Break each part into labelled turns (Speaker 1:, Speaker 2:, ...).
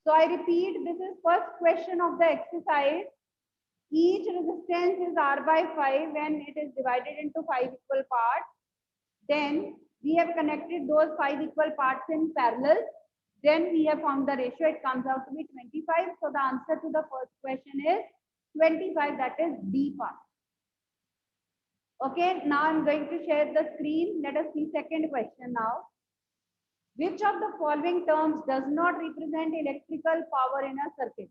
Speaker 1: So I repeat, this is first question of the exercise. Each resistance is R by 5 when it is divided into 5 equal parts. Then we have connected those 5 equal parts in parallel. Then we have found the ratio. It comes out to be 25. So the answer to the first question is 25. That is D part. Okay, now I'm going to share the screen. Let us see second question now. Which of the following terms does not represent electrical power in a circuit?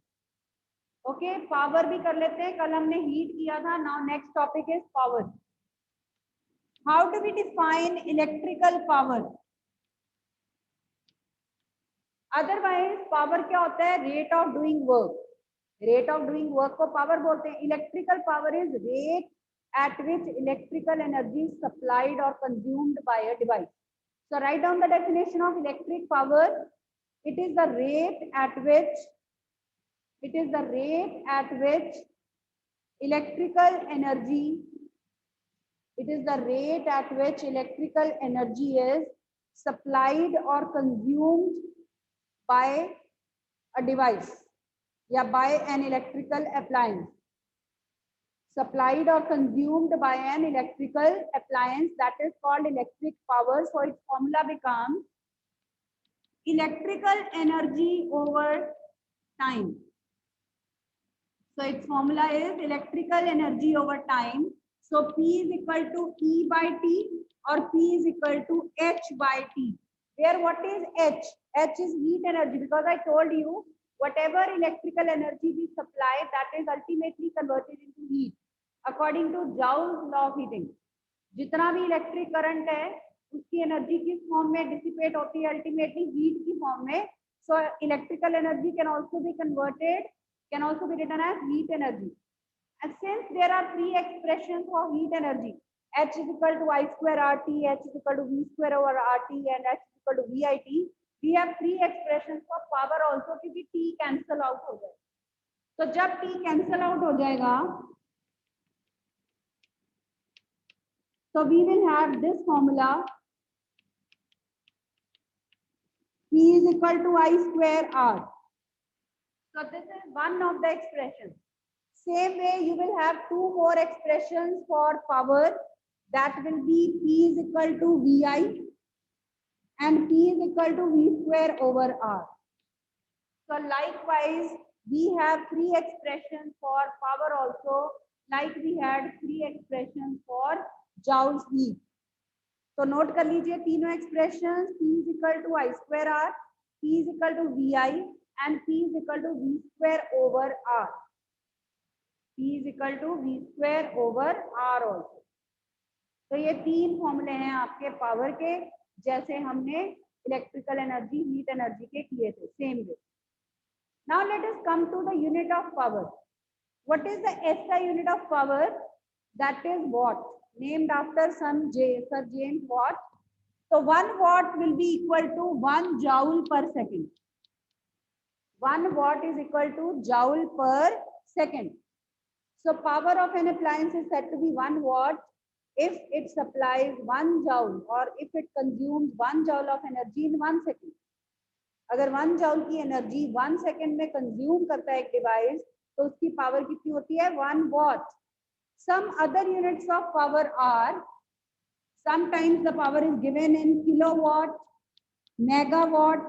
Speaker 1: Okay, power भी कर लेते हैं. कल हमने heat किया था. Now next topic is power. How do we define electrical power? Otherwise, power क्या होता है? Rate of doing work. Rate of doing work को power बोलते हैं. Electrical power is rate at which electrical energy is supplied or consumed by a device. So write down the definition of electric power. It is the rate at which electrical energy is supplied or consumed by a device, yeah, by an electrical appliance. Supplied or consumed by an electrical appliance, that is called electric power. So its formula becomes electrical energy over time. So its formula is electrical energy over time. So P is equal to E by T or P is equal to H by T. Where what is H? H is heat energy, because I told you whatever electrical energy we supply, that is ultimately converted into heat according to Joule's law of heating. जितना भी electric current है उसकी energy किस form में dissipate होती है? Ultimately heat की form में. So electrical energy can also be converted, can also be written as heat energy. And since there are three expressions for heat energy, H is equal to I square RT, H is equal to V square over RT, and H is equal to VIT, we have three expressions for power also, क्योंकि T cancel out हो जाए. तो जब T cancel out हो जाएगा, so we will have this formula. P is equal to I square R. So this is one of the expressions. Same way, you will have two more expressions for power. That will be P is equal to VI and P is equal to V square over R. So likewise, we have three expressions for power also, like we had three expressions for Joule's heat. तो note कर लीजिए तीनों expressions. P is equal to I square R, P is equal to VI and P is equal to V square over R. P is equal to V square over R also. तो ये तीन फॉर्मूले हैं आपके power के, जैसे हमने electrical energy, heat energy के किए थे, same way. Now let us come to the unit of power. What is the SI unit of power? That is watt, named after sir James Watt. So 1 watt will be equal to 1 joule per second. 1 watt is equal to joule per second. So power of an appliance is said to be 1 watt if it supplies 1 joule or if it consumes 1 joule of energy in 1 second. अगर 1 joule की energy 1 second में consume करता है एक device, तो उसकी power कितनी होती है? 1 watt. Some other units of power are, sometimes the power is given in kilowatt, megawatt,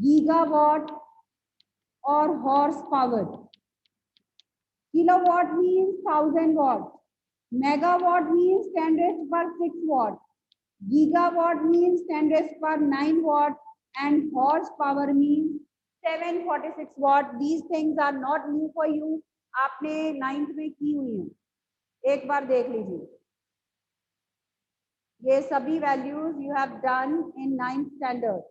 Speaker 1: gigawatt or horsepower. Kilowatt means 1000 watt, megawatt means 10 raised to power 6 watt, gigawatt means 10 raised to power 9 watt, and horsepower means 746 watt. These things are not new for you. आपने 9th में की हुई है, एक बार देख लीजिए. ये सभी values you have done in 9th standard.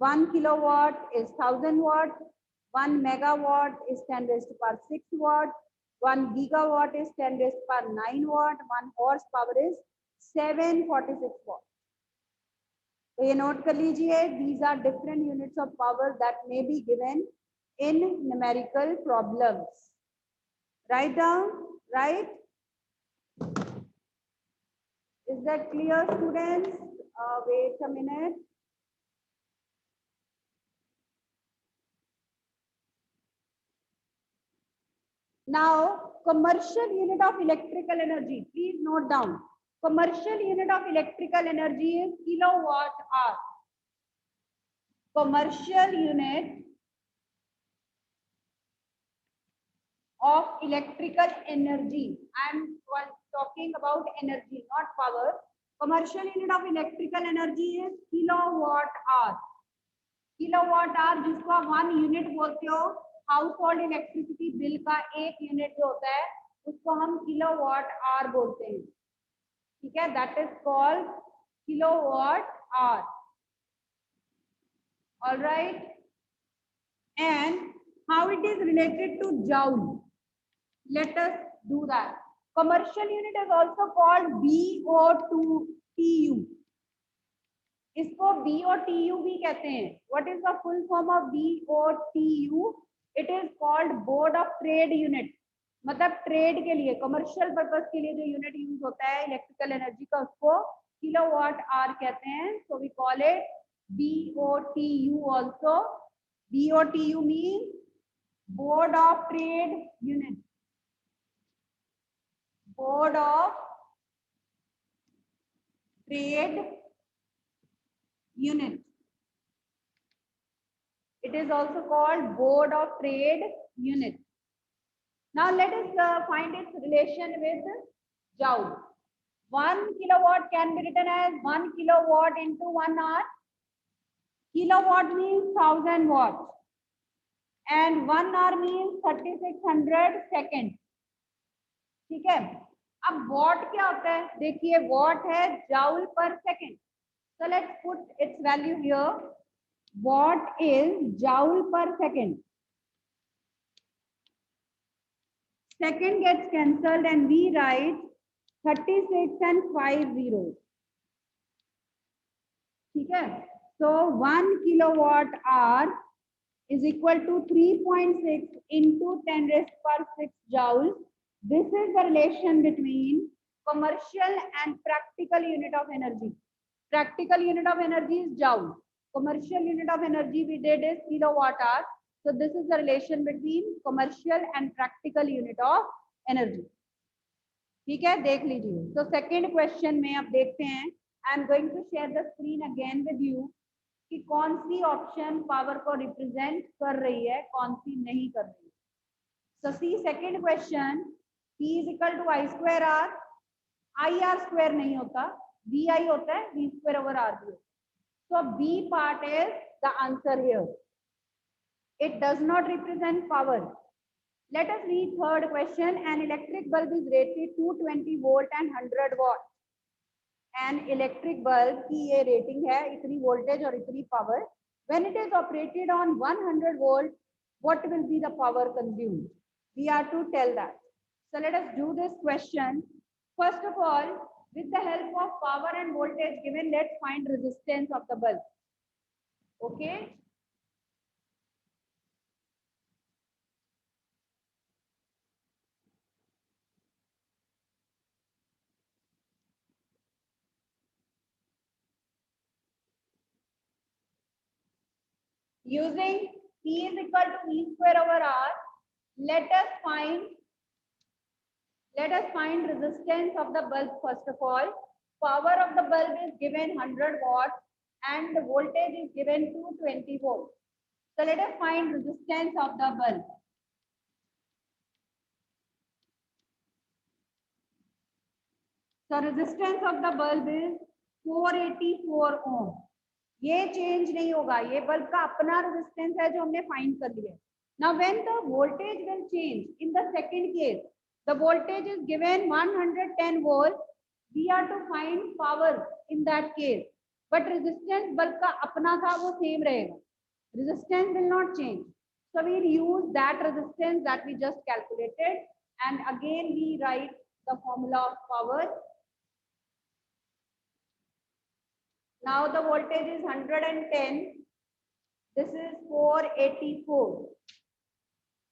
Speaker 1: 1 kilowatt is 1000 watt, 1 megawatt is 10 raised to power 6 watt, 1 gigawatt is 10 raised to power 9 watt, 1 horsepower is 746 watt. तो ये नोट कर लीजिए. These are different units of power that may be given in numerical problems. Write down, right? Is that clear, students? Wait a minute. Now, commercial unit of electrical energy. Please note down. Commercial unit of electrical energy is kilowatt hour. Commercial unit of electrical energy. I am talking about energy, not power. Commercial unit of electrical energy is kilowatt hour. Kilowatt hour जिसको आप 1 unit बोलते हो, house hold electricity bill का 1 unit जो होता है उसको हम किलोवाट आवर बोलते हैं. ठीक है, that is called kilowatt hour. Alright, and how it is related two joule. Let us do that. Commercial unit is also called BOTU. इसको BOTU भी कहते हैं. What is the full form of BOTU? It is called board of trade unit. मतलब trade के लिए, commercial purpose के लिए जो यूनिट यूज होता है इलेक्ट्रिकल एनर्जी का, उसको किलोवाट आवर कहते हैं. So we call it BOTU also. BOTU means board of trade unit. Board of trade unit. It is also called board of trade unit. Now let us find its relation with joule. 1 kilowatt can be written as 1 kilowatt into 1 hour. Kilowatt means 1000 watts and 1 hour means 3600 seconds. ठीक है, अब watt क्या होता है? देखिए watt है joule per second. So let's put its value here. Watt is joule per second. Second gets cancelled and we write 36 and 5 zeros. ठीक है, so 1 kilowatt hour is equal to 3.6 into 10 raised per 6 joules. This is the relation between commercial and practical unit of energy. Practical unit of energy is joule. Commercial unit of energy we did is kilowatt hour. So this is the relation between commercial and practical unit of energy. ठीक है, देख लीजिए. तो second question में अब देखते हैं. I am going to share the screen again with you कि कौन सी ऑप्शन पावर को रिप्रेजेंट कर रही है, कौन सी नहीं कर रही है. So see second question, P is equal to I square R. IR square नहीं होता, VI होता है, V square over RB. So B part is the answer here. It does not represent power. Let us read third question. An electric bulb is rated 220 volt and 100 watt. An electric bulb की ये rating है, इतनी voltage और इतनी power. When it is operated on 100 volt, what will be the power consumed? We are to tell that. So let us do this question. First of all, with the help of power and voltage given, let's find resistance of the bulb. Okay. Using P is equal to E square over R, let us find resistance of the bulb first of all. Power of the bulb is given 100 watts and the voltage is given 220 volts. So let us find resistance of the bulb. So resistance of the bulb is 484 ohm. ये change नहीं होगा, ये bulb का अपना resistance है जो हमने find कर लिया. Now when the voltage will change, in the second case, the voltage is given 110 volts. We are to find power in that case, but resistance bulb का अपना था वो सेम रहेगा. Resistance will not change. So we use that resistance that we just calculated, and again we write the formula of power. Now the voltage is 110. This is 484.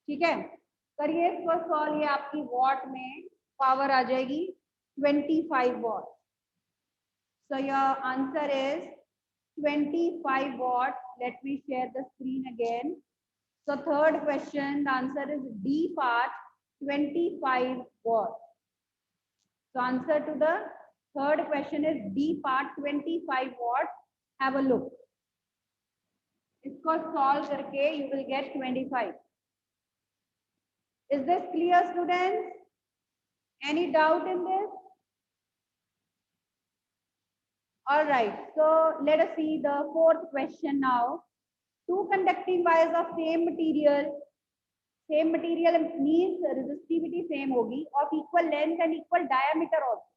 Speaker 1: ठीक है, करिए इसको solve. ये आपकी वॉट में पावर आ जाएगी 25 watt. So your answer is 25 watt. Let me share the screen again. So third question, the answer is D part. 25 watts. So answer to the third question is D part, 25 watts. Have a look. इसको solve करके you will get 25. Is this clear, students? Any doubt in this? All right. So let us see the fourth question now. Two conducting wires of same material. Same material means resistivity same होगी, of equal length and equal diameter also.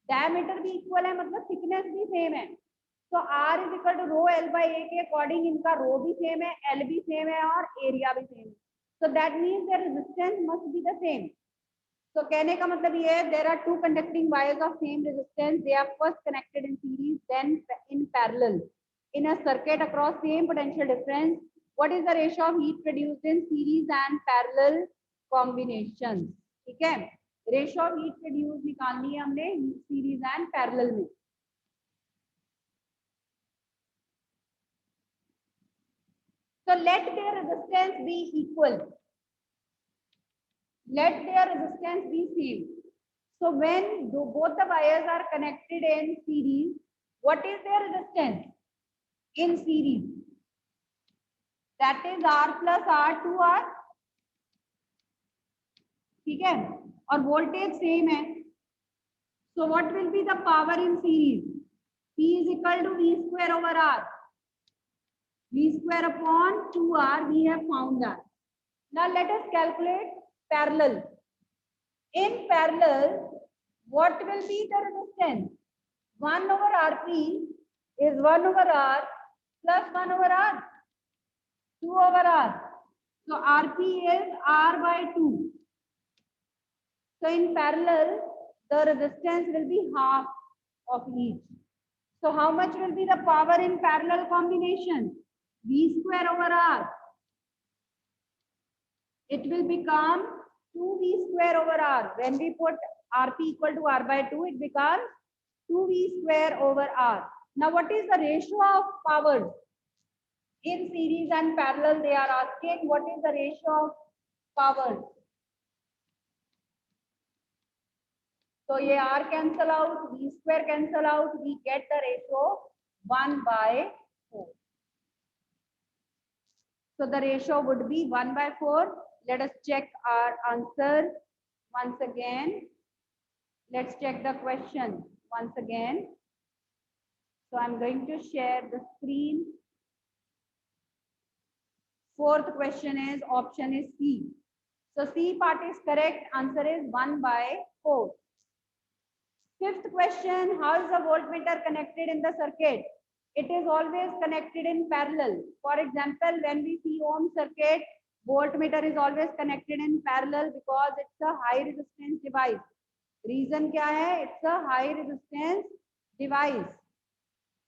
Speaker 1: Diameter भी equal है, मतलब thickness भी same है. So R is equal to rho L by A के according इनका rho भी same है, L भी same है और area भी same है. So that means their resistance must be the same. So कहने का मतलब ये है, there are two conducting wires of same resistance. They are first connected in series, then in parallel in a circuit across same potential difference. What is the ratio of heat produced in series and parallel combinations? ठीक है, ratio of heat produced निकालनी है हमने series and parallel में. So let their resistance be equal. Let their resistance be same. So when both the wires are connected in series, what is their resistance in series? That is R plus R to R. ठीक है, और voltage same है. So what will be the power in series? P is equal to V square over R. V square upon 2R. We have found that. Now let us calculate parallel. In parallel, what will be the resistance? 1 over Rp is 1 over R plus 1 over R, 2 over R. So Rp is R by 2. So in parallel, the resistance will be half of each. So how much will be the power in parallel combination? V square over R. It will become 2V square over R. When we put Rp equal to R by 2, it becomes 2V square over R. Now what is the ratio of powers? In series and parallel, they are asking what is the ratio of powers. So ये R cancel out, V square cancel out, we get the ratio 1 by 4. So the ratio would be 1 by 4. Let us check our answer once again. Let's check the question once again. So I'm going to share the screen. Fourth question is option is C. So C part is correct. Answer is 1 by 4. Fifth question, how is the voltmeter connected in the circuit? It is always connected in parallel. For example, when we see ohm circuit, voltmeter is always connected in parallel because it's a high resistance device. Reason क्या है? It's a high resistance device.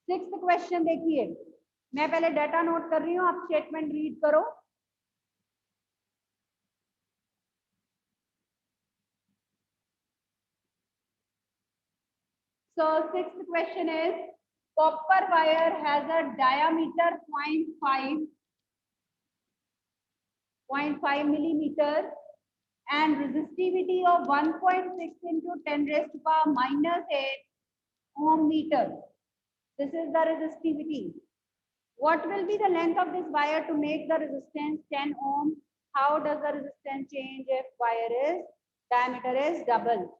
Speaker 1: Sixth question देखिए, मैं पहले data note कर रही हूँ, आप statement read करो. So sixth question is, copper wire has a diameter 0.5 millimeter and resistivity of 1.6 into 10 raised to power minus 8 ohm meter. This is the resistivity. What will be the length of this wire to make the resistance 10 ohm? How does the resistance change if diameter is double?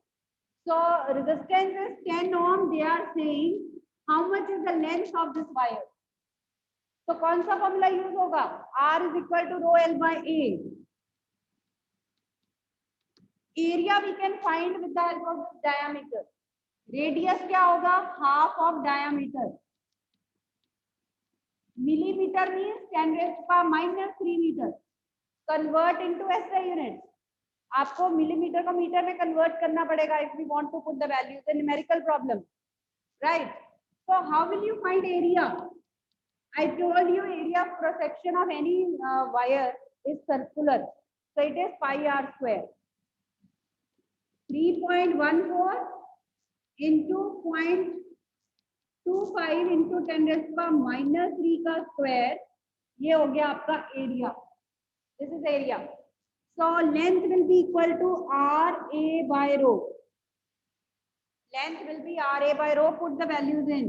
Speaker 1: So resistance is 10 ohm. They are saying how much is the length of this wire. तो कौन सा formula use होगा? R is equal to rho L by A. Area we can find with the help of this diameter. Radius क्या होगा? Half of diameter. Millimeter means 10 raised to power minus 3 meter. Convert into SI units. आपको millimetre को metre में convert करना पड़ेगा if we want to put the values in numerical problem, right? So how will you find area? I told you area of cross section of any wire is circular, so it is pi r square. 3.14 into 0.25 into 10 raised to power minus 3 का square, ये हो गया आपका area. This is area. So length will be equal to RA by rho. Length will be RA by rho. Put the values in.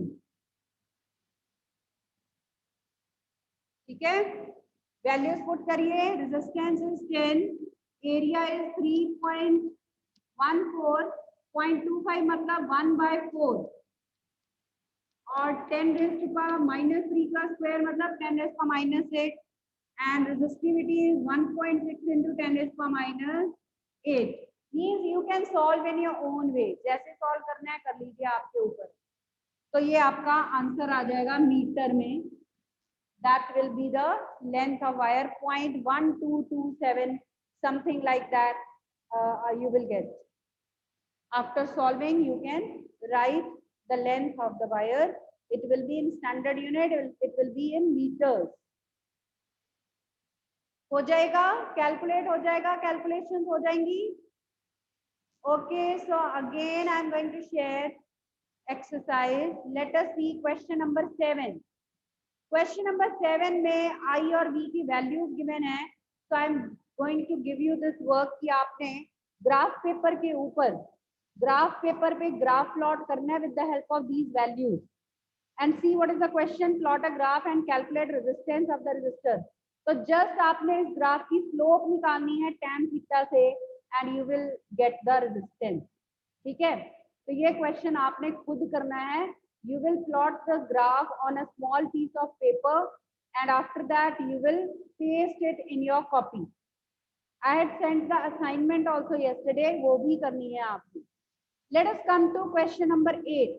Speaker 1: ठीक है, values put करिए. Resistance is 10, area is 3.14, 0.25 मतलब 1/4 और 10 रेज़ टू पावर -3 का square मतलब 10 raise to power -8 and resistivity is 1.6 into 10 raised to -8. Means you can solve in your own way. जैसे solve करना है कर लीजिए आपके ऊपर. तो ये आपका आंसर आ जाएगा मीटर में. That will be the length of wire 0.1227 something like that. You will get. After solving, you can write the length of the wire. It will be in standard unit. It will be in meters. हो जाएगा, calculate हो जाएगा, calculations हो जाएंगी. Okay, so again I am going to share exercise. Let us see question number 7. Question number 7 में I और V की values given है. So I am going to give you this work कि आपने ग्राफ पेपर के ऊपर graph paper पे graph plot करना है with the help of these values and see what is the question. Plot a graph and calculate resistance of the resistor. तो just आपने इस ग्राफ की स्लोप निकालनी है tan थीटा से and you will get the resistance. ठीक है, तो ये क्वेश्चन आपने खुद करना है. You will plot the graph on a small piece of paper and after that you will paste it in your copy. I had sent the assignment also yesterday. वो भी करनी है आपको. Let us come to question number 8.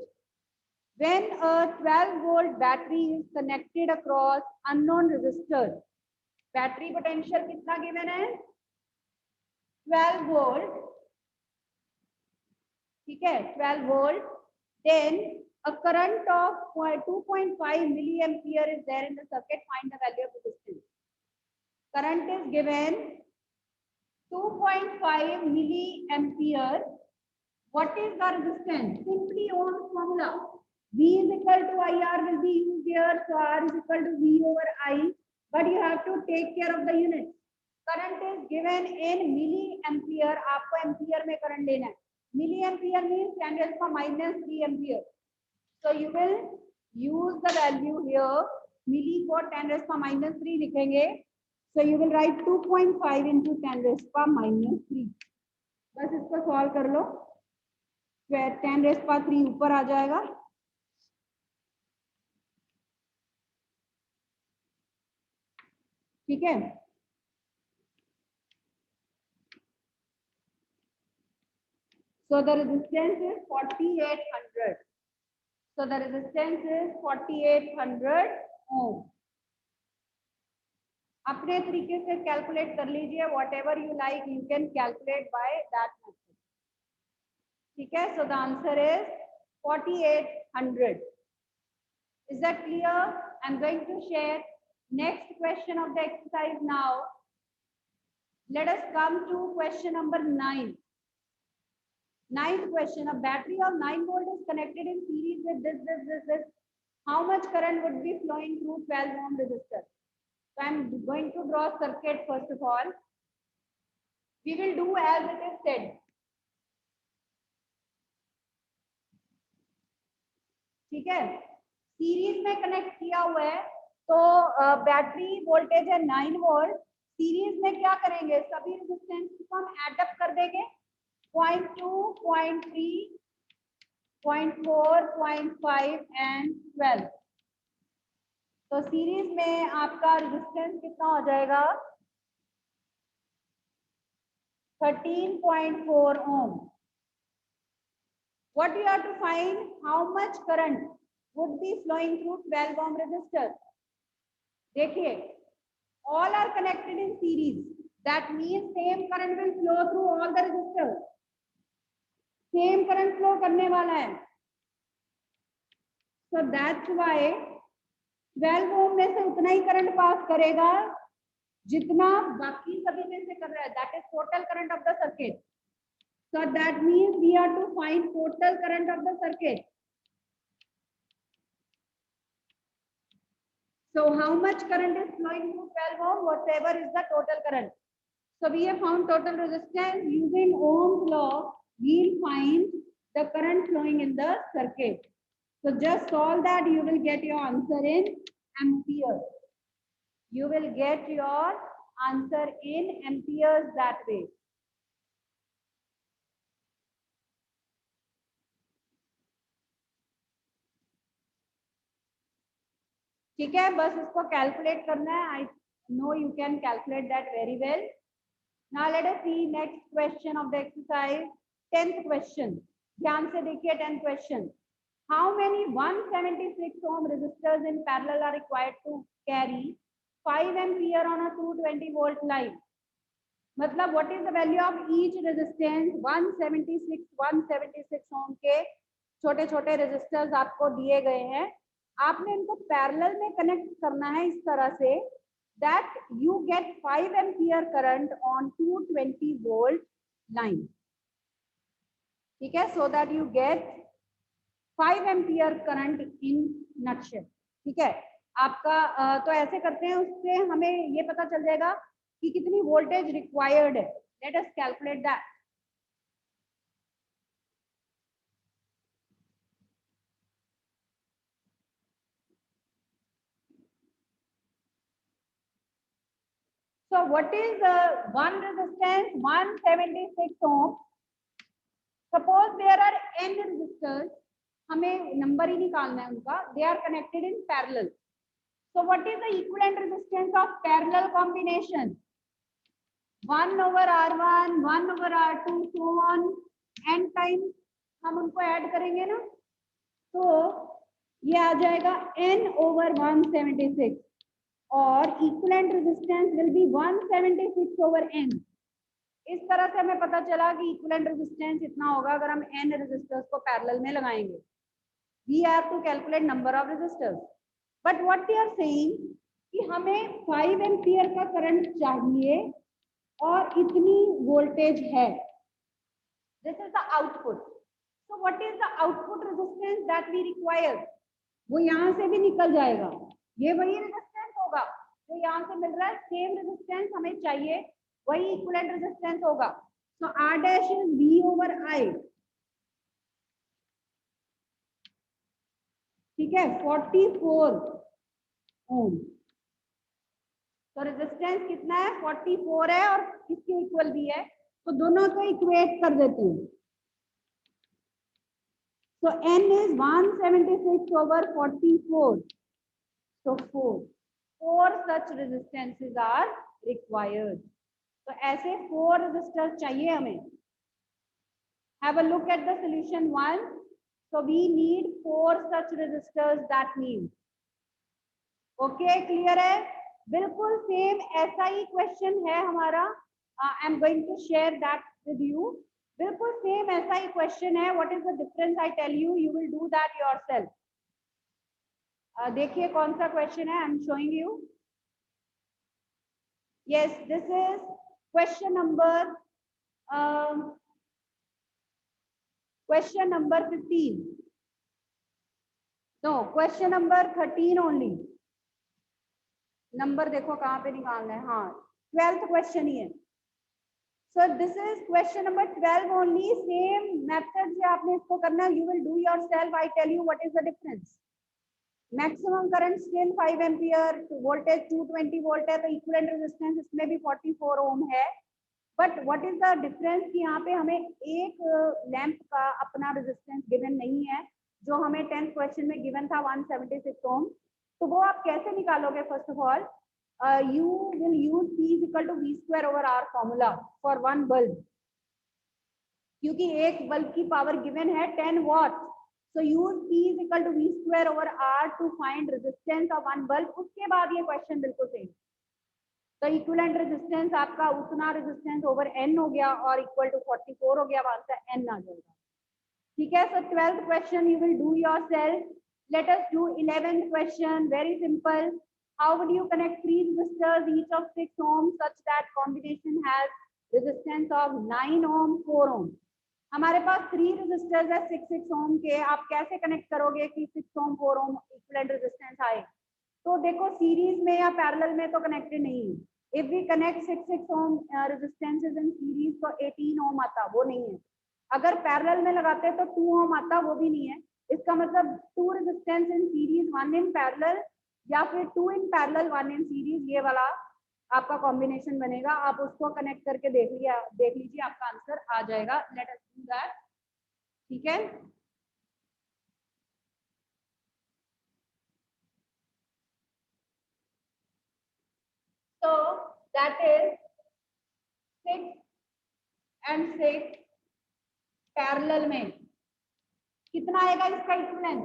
Speaker 1: When a 12-volt battery is connected across unknown resistors, battery potential कितना given है? 12 volt. ठीक है, 12 volt. Then a current of 2.5 milliampere is there in the circuit. Find the value of resistance. Current is given 2.5 milliampere. What is the resistance? Simply Ohm's formula. V is equal to IR will be used here. So R is equal to V over I. But you have to take care of the unit. Current is given in milliampere. आपको ampere में current लेना है. Milliampere means 10 raised to -3 ampere. So you will use the value here. Milli को 10 raised to -3 लिखेंगे. So you will write 2.5 into 10 raised to -3. बस इसको solve कर लो. 10 raised to 3 ऊपर आ जाएगा. ठीक है, so the resistance is 4800. So the resistance is 4800 ohm. अपने तरीके से कैलकुलेट कर लीजिए. whatever you like you can calculate by that method. ठीक है, so the answer is 4800. Is that clear? I'm going to share next question of the exercise now. Let us come to question number 9. Ninth question, a battery of 9 volt is connected in series with this. How much current would be flowing through 12 ohm resistor? So I'm going to draw circuit first of all. We will do as it is said. ठीक है, series में connect किया हुआ है तो battery voltage है 9 volt. Series में क्या करेंगे? सभी रेजिस्टेंस को हम ऐड अप कर देंगे. 0.2, 0.3, 0.4, 0.5 and 12. तो सीरीज में आपका रेजिस्टेंस कितना हो जाएगा? 13.4 ohm. What you have to find? How much current would be flowing through 12 ohm resistor? देखिए, all are connected in series. That means same current will flow through all the resistors. Same current flow करने वाला है. So that's why 12 ohm में से उतना ही current pass करेगा जितना बाकी सभी में से कर रहा है. That is total current of the circuit. So that means we have to find total current of the circuit. So how much current is flowing through 12 ohm? Whatever is the total current. So we have found total resistance. Using Ohm's law, we'll find the current flowing in the circuit. So just solve that, you will get your answer in ampere. You will get your answer in amperes that way. ठीक है, बस इसको calculate करना है. I know you can calculate that very well. Now let us see next question of the exercise. 10th question. ध्यान से देखिए 10th question. How many 176 ohm resistors in parallel are required to carry 5 ampere on a 220 volt line? मतलब what is the value of each resistance? 176 ohm के छोटे छोटे resistors आपको दिए गए हैं. आपने इनको पैरेलल में कनेक्ट करना है इस तरह से that you get 5 ampere current on 220 volt line. ठीक है, so that you get 5 ampere current in nutshell. ठीक है, आपका तो ऐसे करते हैं, उससे हमें ये पता चल जाएगा कि कितनी वोल्टेज रिक्वायर्ड है. Let us calculate that. So what is the one resistance? 176 ohm. Suppose there are n resistors. हमें नंबर ही निकालना है उनका. They are connected in parallel. So what is the equivalent resistance of parallel combination? 1 over R1, 1 over R2, so on n times. हम उनको add करेंगे ना, तो ये आ जाएगा n over 176 और equivalent resistance will be 176 over n. इस तरह से हमें पता चला कि इक्विवेलेंट रेजिस्टेंस इतना होगा अगर हम n रेजिस्टर्स को पैरेलल में लगाएंगे. We have to calculate number of resistors. But what we are saying कि हमें 5 एम्पियर का करंट चाहिए और इतनी वोल्टेज है. This is the output. So what is the output resistance that we require? वो यहाँ से भी निकल जाएगा. ये वही रेजिस्टेंस होगा जो यहाँ से मिल रहा है. सेम रेजिस्टेंस हमें चाहिए, वही इक्विवेलेंट रेजिस्टेंस होगा. सो R dash is V over I. ठीक है, 44 ओम. तो रेजिस्टेंस कितना है? 44 है और किसके इक्वल भी है, तो दोनों को इक्वेट कर देते हैं. So n is 176 over 44. So 4 such resistances are required. तो ऐसे 4 resistors चाहिए हमें. Have a look at the solution 1. So we need 4 such resistors. That means. Okay, clear है? बिल्कुल सेम ऐसा ही क्वेश्चन है हमारा. I am going to share that with you. बिल्कुल सेम ऐसा ही क्वेश्चन है. What is the difference? I tell you, you will do that yourself. देखिए कौन सा क्वेश्चन है. I am showing you. Yes, this is question number 15. No, question number 13 only. Number देखो कहाँ पे निकालना है. हाँ, 12th क्वेश्चन ही है. So this is question number 12 only. Same method से आपने इसको करना. You will do yourself. I tell you what is the difference. Maximum current still 5 ampere. Voltage 220 volt है, तो equivalent resistance इसमें भी 44 ohm है. But what is the difference कि यहाँ पे हमें एक लैंप का अपना resistance given नहीं है, जो हमें 10th question में given था 176 ohm. तो वो आप कैसे निकालोगे? First of all, you will use P is equal to V square over R formula for one bulb. क्योंकि एक बल्ब की पावर गिवन है 10 watt. So use P is equal to V square over R to find resistance of one bulb. उसके बाद ये question बिल्कुल सही. तो इक्विवेलेंट रेजिस्टेंस आपका उतना रेजिस्टेंस ओवर n हो गया और इक्वल टू 44 हो गया. आंसर n आ जाएगा. ठीक है. So 12th question you will do yourself. Let us do 11th question. Very simple. How would you connect 3 resistors each of 6 ohm such that combination has resistance of 9 ohm 4 ohm? हमारे पास 3 resistors है 6 ohm के. आप कैसे connect करोगे कि 6 ohm 4 ohm equivalent resistance आए? तो देखो सीरीज में या पैरेलल में तो कनेक्टेड नहीं है. If we connect 6 ohm resistances in series तो 18 ohm आता, वो नहीं है. अगर पैरेलल में लगाते हैं तो 2 ohm आता, वो भी नहीं है. इसका मतलब 2 resistance in series 1 in parallel या फिर 2 इन पैरेलल 1 इन सीरीज, ये वाला आपका कॉम्बिनेशन बनेगा. आप उसको कनेक्ट करके देख लीजिए आपका आंसर आ जाएगा. Let us do that. ठीक है. So that is 6 and 6 parallel में कितना आएगा इसका इक्विवेलेंट?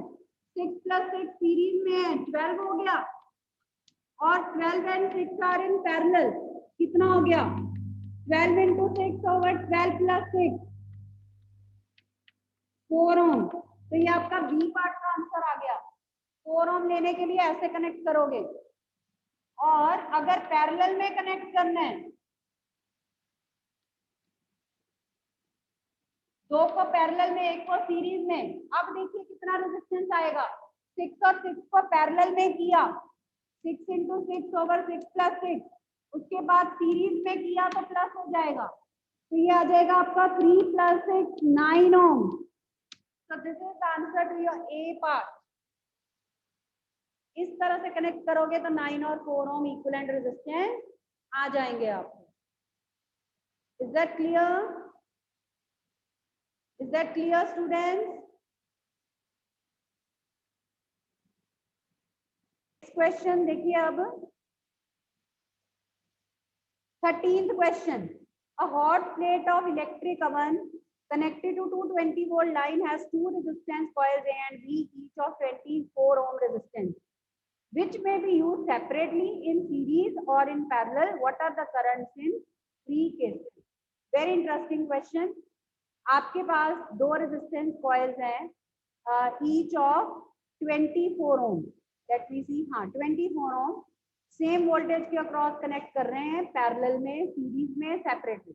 Speaker 1: 6 + 6 सीरीज में है, 12 हो गया. और 12 and 6 आर इन पैरेलल, कितना हो गया? 12 × 6 over 12 + 6 4 ohm. तो ये आपका बी पार्ट का आंसर आ गया. 4 ohm लेने के लिए ऐसे कनेक्ट करोगे. और अगर पैरेलल में कनेक्ट करना है, दो को पैरेलल में, एक को सीरीज में, अब देखिए कितना रेजिस्टेंस आएगा. 6 और 6 को पैरेलल में किया, 6 × 6 over 6 + 6. उसके बाद सीरीज में किया तो प्लस हो जाएगा. तो ये आ जाएगा आपका 3 + 6 9 ohm. So this is the answer to your A part. इस तरह से कनेक्ट करोगे तो 9 और 4 ohm इक्विवेलेंट रेजिस्टेंस आ जाएंगे आपको. Is that clear? Is that clear, students? Question देखिए अब 13th question. A hot plate of electric oven connected to 220-volt line has two resistance coils A and B, each of 24 ohm resistance, which may be used separately, in series or in parallel. What are the currents in three cases? Very interesting question. आपके पास दो resistance coils हैं, each of 24 ohm. Let me see. हाँ, 24 ohm same voltage के across connect कर रहे हैं, parallel में, series में, सेपरेटली.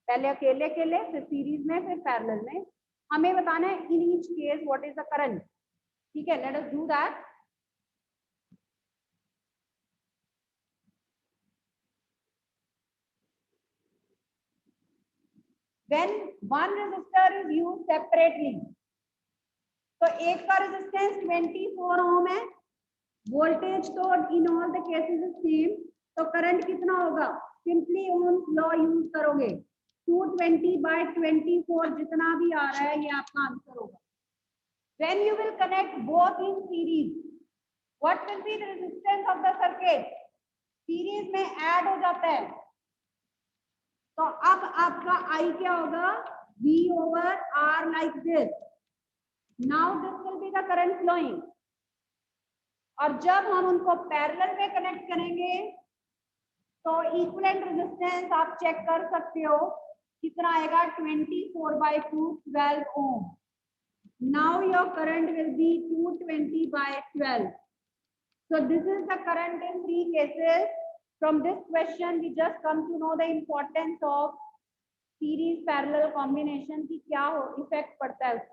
Speaker 1: पहले अकेले अकेले, फिर सीरीज में, फिर पैरेलल में. हमें बताना है in each case what is the current. ठीक है, let us do that. When one resistor is used separately, तो एक का रेजिस्टेंस 24 ohm है, वोल्टेज तो in all the cases is same. तो करंट कितना होगा? सिंपली ओम्स लॉ यूज करोगे. 220/24 जितना भी आ रहा है ये आपका आंसर होगा. When you will connect both in series, what will be the resistance of the circuit? Series में ऐड हो जाता है, तो अब आपका I क्या होगा? V/R like this. Now this will be the current flowing. और जब हम उनको पैरेलल में कनेक्ट करेंगे तो इक्विवेलेंट रेजिस्टेंस आप चेक कर सकते हो कितना आएगा. 24/2 12 ohm. Now your current will be 220/12. So this is the current in three cases. From this question we just come to know the importance of series parallel combination की क्या हो effect पड़ता है.